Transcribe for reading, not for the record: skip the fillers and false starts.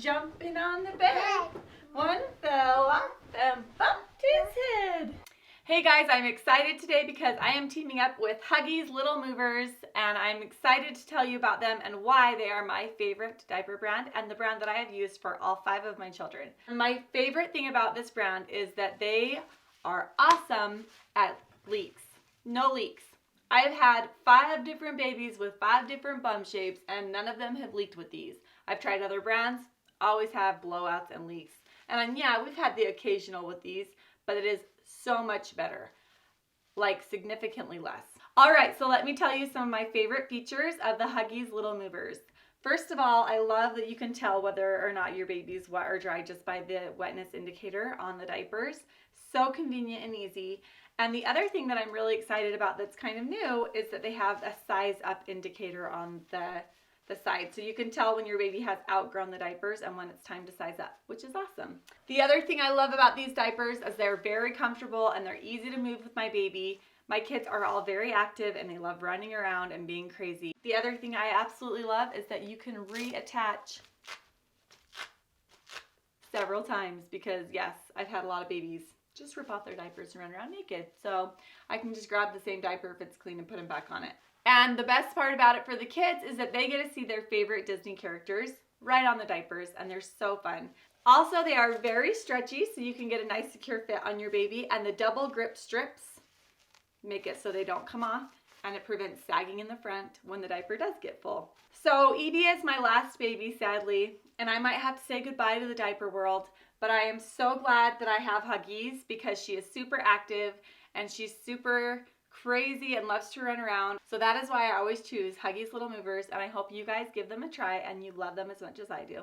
jumping on the bed. One fell off and bumped his head. Hey guys, I'm excited today because I am teaming up with Huggies Little Movers, and I'm excited to tell you about them and why they are my favorite diaper brand and the brand that I have used for all 5 of my children. My favorite thing about this brand is that they are awesome at leaks. No leaks. I have had 5 different babies with 5 different bum shapes, and none of them have leaked with these. I've tried other brands, always have blowouts and leaks. And yeah, we've had the occasional with these, but it is so much better, like significantly less. All right, so let me tell you some of my favorite features of the Huggies Little Movers. First of all, I love that you can tell whether or not your baby's wet or dry just by the wetness indicator on the diapers. So convenient and easy. And the other thing that I'm really excited about that's kind of new is that they have a size up indicator on the side, so you can tell when your baby has outgrown the diapers and when it's time to size up, which is awesome. The other thing I love about these diapers is they're very comfortable and they're easy to move with my baby. My kids are all very active and they love running around and being crazy. The other thing I absolutely love is that you can reattach several times because yes, I've had a lot of babies just rip off their diapers and run around naked. So I can just grab the same diaper if it's clean and put them back on it. And the best part about it for the kids is that they get to see their favorite Disney characters right on the diapers, and they're so fun. Also, they are very stretchy, so you can get a nice secure fit on your baby, and the double grip strips make it so they don't come off, and it prevents sagging in the front when the diaper does get full. So Evie is my last baby, sadly, and I might have to say goodbye to the diaper world, but I am so glad that I have Huggies because she is super active and she's super crazy and loves to run around. So that is why I always choose Huggies Little Movers, and I hope you guys give them a try and you love them as much as I do.